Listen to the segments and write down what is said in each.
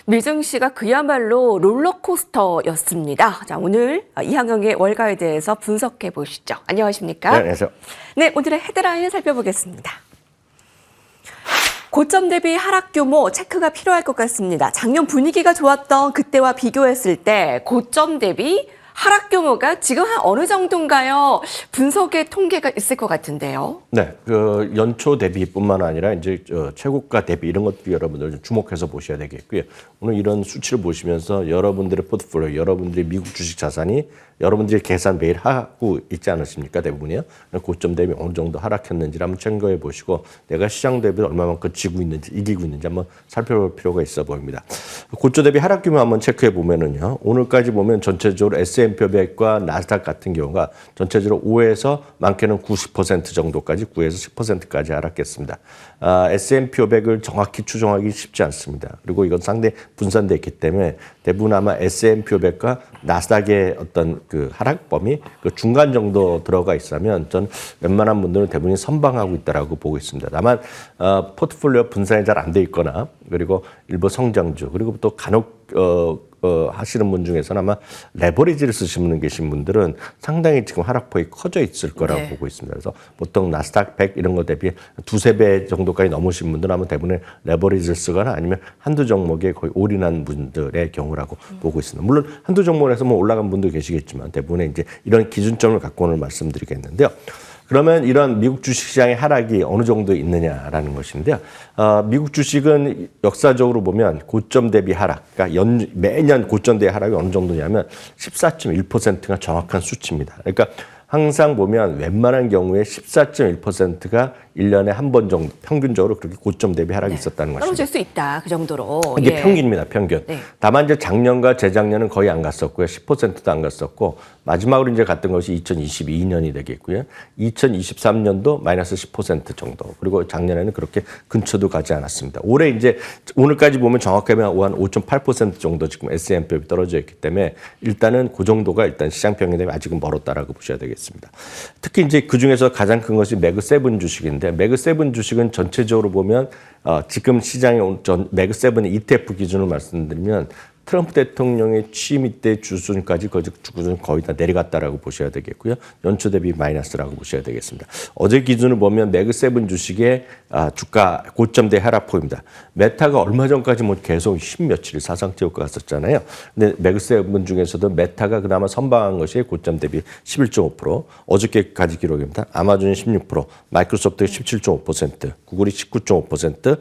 미증시가 그야말로 롤러코스터였습니다. 자, 오늘 이항영의 월가에 대해서 분석해 보시죠. 안녕하십니까? 네, 안녕하세요. 네, 오늘의 헤드라인 살펴보겠습니다. 고점 대비 하락 규모 체크가 필요할 것 같습니다. 작년 분위기가 좋았던 그때와 비교했을 때 고점 대비 하락 규모가 지금 한 어느 정도인가요? 분석의 통계가 있을 것 같은데요. 네, 그 연초 대비뿐만 아니라 이제 최고가 대비 이런 것도 여러분들 좀 주목해서 보셔야 되겠고요. 오늘 이런 수치를 보시면서 여러분들의 포트폴리오, 여러분들의 미국 주식 자산이 여러분들이 계산 매일 하고 있지 않으십니까? 대부분이요. 고점 대비 어느 정도 하락했는지를 한번 참고해 보시고 내가 시장 대비 얼마만큼 지고 있는지 이기고 있는지 한번 살펴볼 필요가 있어 보입니다. 고점 대비 하락 규모 한번 체크해 보면은요. 오늘까지 보면 전체적으로 S&P 500과 나스닥 같은 경우가 전체적으로 5에서 많게는 90% 정도까지 9에서 10%까지 하락했습니다. S&P 500을 정확히 추정하기 쉽지 않습니다. 그리고 이건 상당히 분산되어 있기 때문에 대부분 아마 S&P 500과 나스닥의 어떤 그 하락범위 그 중간 정도 들어가 있으면 전 웬만한 분들은 대부분이 선방하고 있다라고 보고 있습니다. 다만 포트폴리오 분산이 잘 안 돼 있거나 그리고 일부 성장주 그리고 또 간혹 하시는 분 중에서는 아마 레버리지를 쓰시는 계신 분들은 상당히 지금 하락폭이 커져 있을 거라고 보고 있습니다. 그래서 보통 나스닥 100 이런 거 대비 두세 배 정도까지 넘으신 분들은 아마 대부분의 레버리지를 쓰거나 아니면 한두 종목에 거의 올인한 분들의 경우라고 보고 있습니다. 물론 한두 종목에서 뭐 올라간 분도 계시겠지만 대부분의 이제 이런 기준점을 갖고 오늘 말씀드리겠는데요. 그러면 이런 미국 주식시장의 하락이 어느 정도 있느냐라는 것인데요. 미국 주식은 역사적으로 보면 고점 대비 하락, 그러니까 매년 고점 대비 하락이 어느 정도냐면 14.1%가 정확한 수치입니다. 그러니까 항상 보면 웬만한 경우에 14.1%가 1년에 한 번 정도 평균적으로 그렇게 고점 대비 하락이 있었다는 것입니다. 떨어질 수 있다. 그 정도로. 이게 평균입니다. 평균. 네. 다만 이제 작년과 재작년은 거의 안 갔었고요. 10%도 안 갔었고 마지막으로 이제 갔던 것이 2022년이 되겠고요. 2023년도 마이너스 10% 정도. 그리고 작년에는 그렇게 근처도 가지 않았습니다. 올해 이제 오늘까지 보면 정확하게 한 5.8% 정도 지금 S&P이 떨어져 있기 때문에 일단은 그 정도가 일단 시장 평균 대비 아직은 멀었다라고 보셔야 되겠습니다. 특히 이제 그 중에서 가장 큰 것이 매그7 주식인데 매그7 주식은 전체적으로 보면 지금 시장에 온 매그7의 ETF 기준으로 말씀드리면 트럼프 대통령의 취임 이때 주순까지 거의 다 내려갔다라고 보셔야 되겠고요. 연초 대비 마이너스라고 보셔야 되겠습니다. 어제 기준을 보면 매그7 주식의 주가 고점대 하락폭입니다. 메타가 얼마 전까지 뭐 계속 10며칠 사상 최고가 갔었잖아요. 근데 매그7 중에서도 메타가 그나마 선방한 것이 고점 대비 11.5%, 어저께까지 기록입니다. 아마존이 16%, 마이크로소프트가 17.5%, 구글이 19.5%,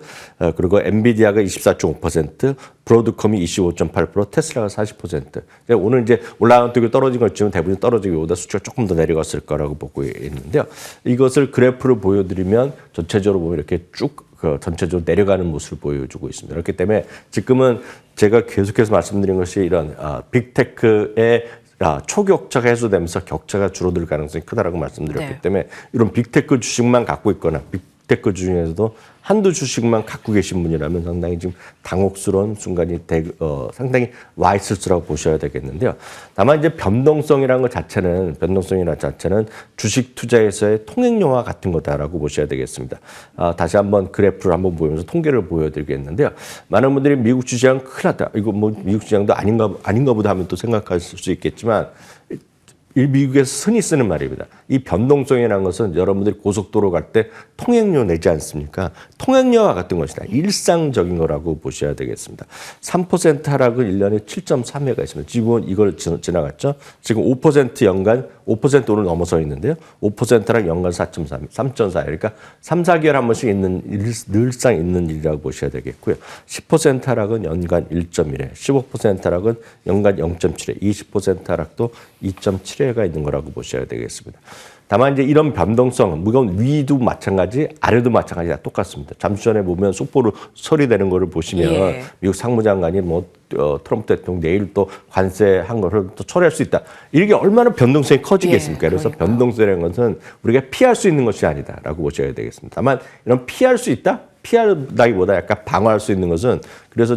그리고 엔비디아가 24.5%, 브로드컴이 25.8%, 테슬라가 40%. 오늘 이제 올라간 쪽이 떨어진 것 지금 대부분 떨어지기보다 수치가 조금 더 내려갔을 거라고 보고 있는데요. 이것을 그래프로 보여드리면 전체적으로 보면 이렇게 쭉 전체적으로 내려가는 모습을 보여주고 있습니다. 그렇기 때문에 지금은 제가 계속해서 말씀드린 것이 이런 빅테크의 초격차가 해소되면서 격차가 줄어들 가능성이 크다라고 말씀드렸기 때문에 이런 빅테크 주식만 갖고 있거나 빅테크 중에서도 한두 주식만 갖고 계신 분이라면 상당히 지금 당혹스러운 순간이 상당히 와 있을 수라고 보셔야 되겠는데요. 다만 이제 변동성이라는 것 자체는 주식 투자에서의 통행료와 같은 거다라고 보셔야 되겠습니다. 다시 한번 그래프를 한번 보면서 통계를 보여드리겠는데요. 많은 분들이 미국 주식은 큰일 났다. 이거 뭐 미국 시장도 아닌가 보다 하면 또 생각하실 수 있겠지만 미국에서 흔히 쓰는 말입니다. 이 변동성이라는 것은 여러분들이 고속도로 갈 때 통행료 내지 않습니까? 통행료와 같은 것이다. 일상적인 거라고 보셔야 되겠습니다. 3% 하락은 1년에 7.3회가 있습니다. 지금은 이걸 지나갔죠. 지금 5% 연간 5% 오늘 넘어서 있는데요. 5%랑 연간 4.3, 3.4. 그러니까 3, 4개월 한 번씩 늘상 있는 일이라고 보셔야 되겠고요. 10% 하락은 연간 1.1회, 15% 하락은 연간 0.7회, 20% 하락도 2.7회가 있는 거라고 보셔야 되겠습니다. 다만 이제 이런 변동성, 물론 위도 마찬가지, 아래도 마찬가지 다 똑같습니다. 잠시 전에 보면 속보로 처리되는 거를 보시면 미국 상무장관이 트럼프 대통령 내일 또 관세한 거를 또 처리할 수 있다. 이게 얼마나 변동성이 커지겠습니까? 그래서 변동성이라는 것은 우리가 피할 수 있는 것이 아니다라고 보셔야 되겠습니다. 다만 이런 피할 수 있다? 피하다기보다 약간 방어할 수 있는 것은 그래서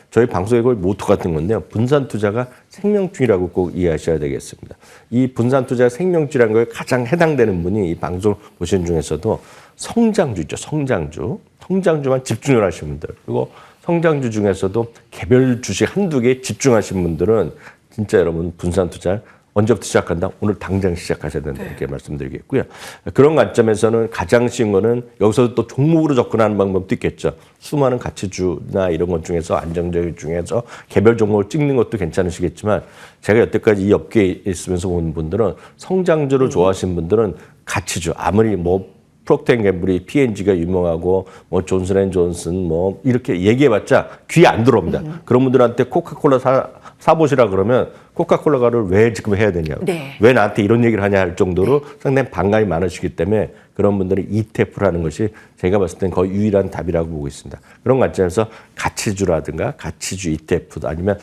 저희 방송의 거의 모토 같은 건데요. 분산 투자가 생명줄이라고 꼭 이해하셔야 되겠습니다. 이 분산 투자 생명줄이라는 거에 가장 해당되는 분이 이 방송을 보시는 중에서도 성장주 있죠. 성장주만 집중을 하시는 분들. 그리고 성장주 중에서도 개별 주식 한두 개 집중하신 분들은 진짜 여러분 분산 투자 언제부터 시작한다? 오늘 당장 시작하셔야 된다. 이렇게 말씀드리겠고요. 그런 관점에서는 가장 쉬운 거는 여기서 또 종목으로 접근하는 방법도 있겠죠. 수많은 가치주나 이런 것 중에서 안정적인 중에서 개별 종목을 찍는 것도 괜찮으시겠지만 제가 여태까지 이 업계에 있으면서 본 분들은 성장주를 좋아하시는 분들은 가치주 아무리 뭐 프록트앤갬블이 P&G가 유명하고 뭐 존슨앤존슨 뭐 이렇게 얘기해봤자 귀에 안 들어옵니다. 그런 분들한테 코카콜라 사보시라 그러면 코카콜라를 왜 지금 해야 되냐, 왜 나한테 이런 얘기를 하냐 할 정도로 상당히 반감이 많으시기 때문에 그런 분들은 ETF라는 것이 제가 봤을 땐 거의 유일한 답이라고 보고 있습니다. 그런 관점에서 가치주라든가 가치주 ETF 아니면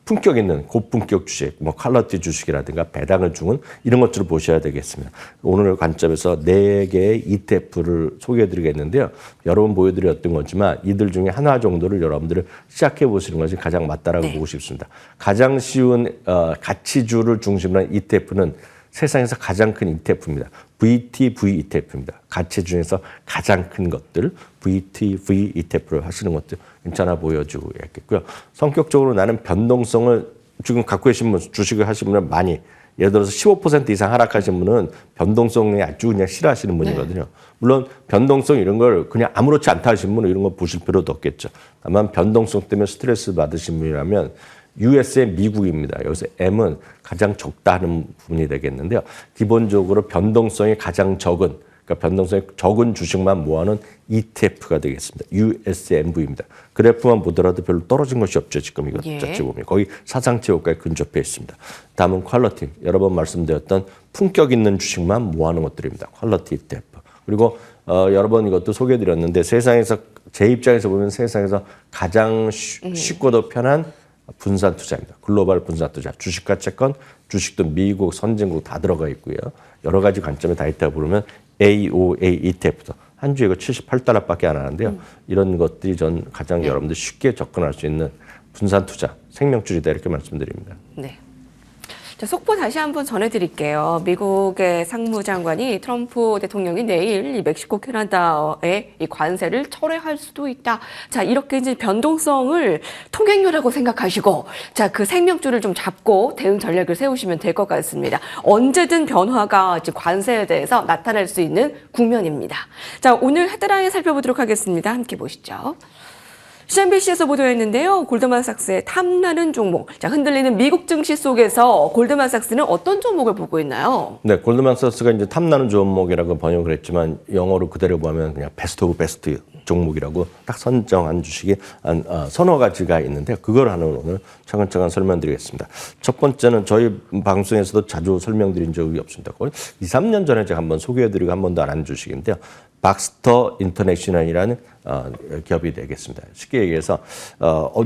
품격 있는 고품격 주식, 뭐 퀄리티 주식이라든가 배당을 주는 이런 것들을 보셔야 되겠습니다. 오늘 관점에서 4개의 ETF를 소개해드리겠는데요. 여러 번 보여드렸던 거지만 이들 중에 하나 정도를 여러분들을 시작해 보시는 것이 가장 맞다라고 보고 싶습니다. 가장 쉬운 가치주를 중심으로 한 ETF는 세상에서 가장 큰 ETF입니다. VTV ETF입니다. 가치 중에서 가장 큰 것들, VTV ETF를 하시는 것도 괜찮아 보여지고 있겠고요. 성격적으로 나는 변동성을 지금 갖고 계신 분, 주식을 하시는 분은 많이, 예를 들어서 15% 이상 하락하신 분은 변동성이 아주 그냥 싫어하시는 분이거든요. 물론 변동성 이런 걸 그냥 아무렇지 않다 하시는 분은 이런 거 보실 필요도 없겠죠. 다만 변동성 때문에 스트레스 받으신 분이라면 US의 미국입니다. 여기서 M은 가장 적다 하는 부분이 되겠는데요. 기본적으로 변동성이 가장 적은, 그러니까 변동성이 적은 주식만 모아놓은 ETF가 되겠습니다. USMV입니다. 그래프만 보더라도 별로 떨어진 것이 없죠. 지금 이거 자체 보면 거의 사상 최고가에 근접해 있습니다. 다음은 퀄리티. 여러 번 말씀드렸던 품격 있는 주식만 모아놓은 것들입니다. 퀄리티 ETF. 그리고 여러 번 이것도 소개해드렸는데 세상에서 제 입장에서 보면 세상에서 가장 쉽고도 편한 분산 투자입니다. 글로벌 분산 투자. 주식과 채권, 주식도 미국, 선진국 다 들어가 있고요. 여러 가지 관점에 다 있다고 부르면 AOA ETF도 한 주에 이거 $78밖에 안 하는데요. 이런 것들이 전 가장 여러분들 쉽게 접근할 수 있는 분산 투자, 생명줄이다 이렇게 말씀드립니다. 네. 자, 속보 다시 한번 전해드릴게요. 미국의 상무장관이 트럼프 대통령이 내일 이 멕시코 캐나다의 이 관세를 철회할 수도 있다. 자, 이렇게 이제 변동성을 통행료라고 생각하시고, 자, 그 생명줄을 좀 잡고 대응 전략을 세우시면 될 것 같습니다. 언제든 변화가 지금 관세에 대해서 나타날 수 있는 국면입니다. 자, 오늘 헤드라인 살펴보도록 하겠습니다. 함께 보시죠. CNBC에서 보도했는데요. 골드만삭스의 탐나는 종목. 자, 흔들리는 미국 증시 속에서 골드만삭스는 어떤 종목을 보고 있나요? 네, 골드만삭스가 이제 탐나는 종목이라고 번역을 했지만 영어로 그대로 보면 그냥 베스트 오브 베스트 종목이라고 딱 선정한 주식이 한 서너 가지가 있는데 그걸 하나 오늘 차근차근 설명드리겠습니다. 첫 번째는 저희 방송에서도 자주 설명드린 적이 없습니다. 거의 2, 3년 전에 제가 한번 소개해드리고 한 번도 안 한 주식인데요. 박스터 인터내셔널이라는 기업이 되겠습니다. 쉽게 얘기해서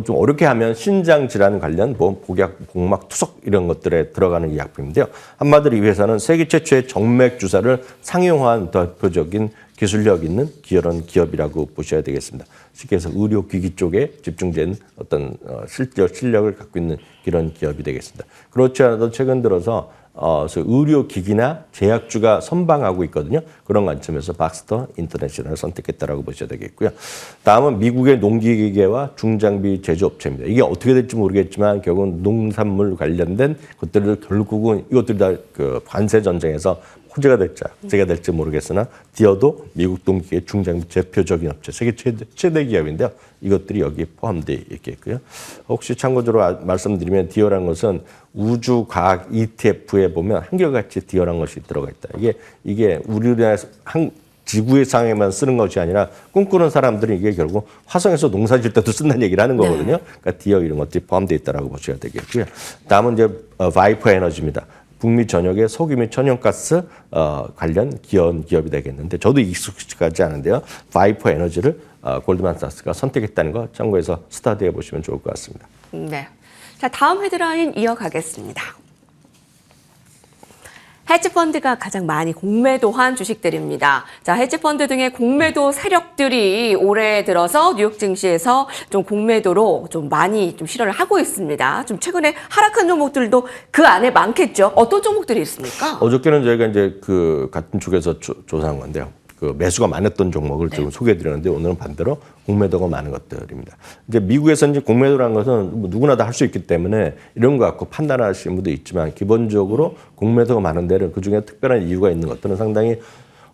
좀 어렵게 하면 신장 질환 관련 복약, 복막, 투석 이런 것들에 들어가는 의약품인데요. 한마디로 이 회사는 세계 최초의 정맥 주사를 상용화한 대표적인 기술력 있는 그런 기업이라고 보셔야 되겠습니다. 쉽게 해서 의료기기 쪽에 집중된 어떤 실력을 갖고 있는 그런 기업이 되겠습니다. 그렇지 않아도 최근 들어서 의료기기나 제약주가 선방하고 있거든요. 그런 관점에서 박스터 인터내셔널을 선택했다라고 보셔야 되겠고요. 다음은 미국의 농기계와 중장비 제조업체입니다. 이게 어떻게 될지 모르겠지만 결국은 농산물 관련된 것들을 결국은 이것들이 다 그 관세 전쟁에서 호재가 될지 제가 될지 모르겠으나 디어도 미국 농기계 중장비 대표적인 업체, 세계 최대 기업인데요. 이것들이 여기에 포함되어 있겠고요. 혹시 참고적으로 말씀드리면 디어라는 것은 우주과학 ETF에 보면 한결같이 디어라는 것이 들어가 있다. 이게 우리나라에서 지구의 상에만 쓰는 것이 아니라 꿈꾸는 사람들은 이게 결국 화성에서 농사 질 때도 쓴다는 얘기를 하는 거거든요. 그러니까 디어 이런 것들이 포함되어 있다고 보셔야 되겠고요. 다음은 이제 바이퍼 에너지입니다. 북미 전역의 석유 및 천연가스 관련 기업이 되겠는데 저도 익숙하지 않은데요. 바이퍼 에너지를 골드만삭스가 선택했다는 거 참고해서 스타디해 보시면 좋을 것 같습니다. 네. 자, 다음 헤드라인 이어가겠습니다. 헤지펀드가 가장 많이 공매도한 주식들입니다. 자, 헤지펀드 등의 공매도 세력들이 올해 들어서 뉴욕 증시에서 좀 공매도로 좀 많이 좀 실현을 하고 있습니다. 좀 최근에 하락한 종목들도 그 안에 많겠죠. 어떤 종목들이 있습니까? 어저께는 저희가 이제 그 같은 쪽에서 조사한 건데요. 그 매수가 많았던 종목을 좀 소개해드렸는데 오늘은 반대로 공매도가 많은 것들입니다. 이제 미국에서 이제 공매도라는 것은 뭐 누구나 다 할 수 있기 때문에 이런 거 갖고 판단하시는 분도 있지만 기본적으로 공매도가 많은 데는 그 중에 특별한 이유가 있는 것들은 상당히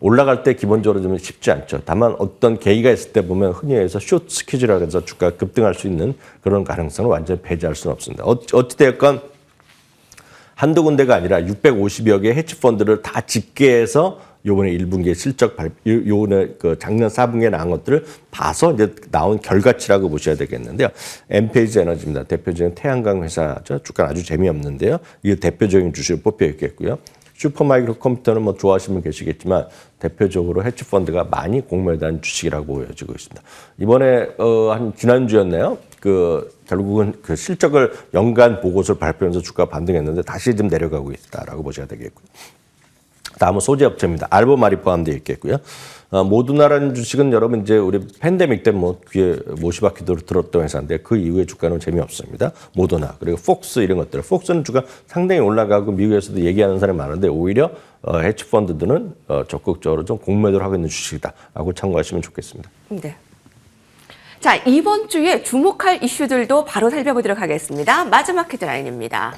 올라갈 때 기본적으로 좀 쉽지 않죠. 다만 어떤 계기가 있을 때 보면 흔히 해서 숏 스퀴즈라고 해서 주가가 급등할 수 있는 그런 가능성을 완전히 배제할 수는 없습니다. 어찌되었건 한두 군데가 아니라 650여 개 헤지펀드를 다 집계해서 요번에 1분기에 실적 요번에 그 작년 4분기에 나온 것들을 봐서 이제 나온 결과치라고 보셔야 되겠는데요. 엠페이지 에너지입니다. 대표적인 태양광 회사죠. 주가는 아주 재미없는데요. 이게 대표적인 주식으로 뽑혀 있겠고요. 슈퍼마이크로 컴퓨터는 뭐 좋아하시는 분 계시겠지만 대표적으로 헤지펀드가 많이 공매도한 주식이라고 보여지고 있습니다. 이번에 한 지난주였나요? 결국은 그 실적을 연간 보고서를 발표하면서 주가가 반등했는데 다시 좀 내려가고 있다라고 보셔야 되겠고요. 다음은 소재 업체입니다. 알보말이 포함되어 있겠고요. 모두나라는 주식은 여러분 이제 우리 팬데믹 때 뭐 귀에 못이박히도 들었던 회사인데 그 이후에 주가는 재미없습니다. 모더나 그리고 폭스 이런 것들. 폭스는 주가 상당히 올라가고 미국에서도 얘기하는 사람이 많은데 오히려 헤지펀드들은 적극적으로 좀 공매도를 하고 있는 주식이다라고 참고하시면 좋겠습니다. 네. 자, 이번 주에 주목할 이슈들도 바로 살펴보도록 하겠습니다. 마지막 헤드라인입니다.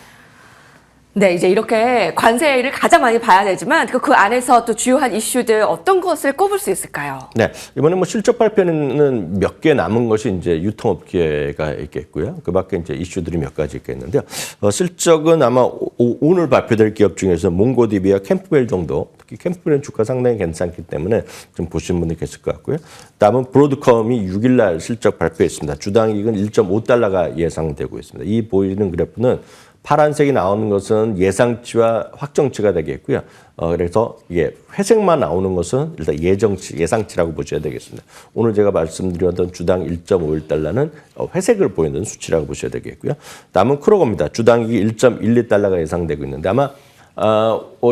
네, 이제 이렇게 관세를 가장 많이 봐야 되지만 그 안에서 또 주요한 이슈들 어떤 것을 꼽을 수 있을까요? 네, 이번에 뭐 실적 발표는 몇 개 남은 것이 이제 유통업계가 있겠고요. 그 밖에 이제 이슈들이 몇 가지 있겠는데요. 실적은 아마 오늘 발표될 기업 중에서 몽고디비와 캠프벨 정도, 특히 캠프벨은 주가 상당히 괜찮기 때문에 좀 보시는 분이 계실 것 같고요. 다음은 브로드컴이 6일 날 실적 발표했습니다. 주당 이익은 1.5달러가 예상되고 있습니다. 이 보이는 그래프는 파란색이 나오는 것은 예상치와 확정치가 되겠고요. 그래서 이게 회색만 나오는 것은 일단 예상치라고 보셔야 되겠습니다. 오늘 제가 말씀드렸던 주당 1.51달러는 회색을 보이는 수치라고 보셔야 되겠고요. 다음은 크로거입니다. 주당이 1.12달러가 예상되고 있는데 아마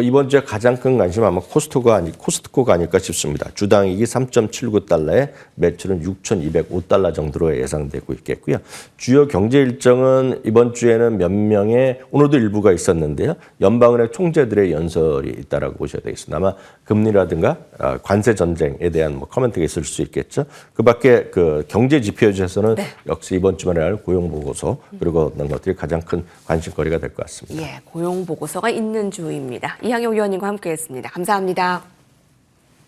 이번 주에 가장 큰 관심은 아마 코스트코가 아닐까 싶습니다. 주당이익이 3.79달러에 매출은 6,205달러 정도로 예상되고 있겠고요. 주요 경제 일정은 이번 주에는 몇 명의 오늘도 일부가 있었는데요. 연방은행 총재들의 연설이 있다라고 보셔야 되겠습니다. 아마 금리라든가 관세 전쟁에 대한 뭐 코멘트가 있을 수 있겠죠. 그밖에 그 경제 지표에서는 역시 이번 주말에 할 고용 보고서 그리고 그런 것들이 가장 큰 관심거리가 될 것 같습니다. 예, 고용 보고서가 있는 주입니다. 이항영 위원님과 함께했습니다. 감사합니다.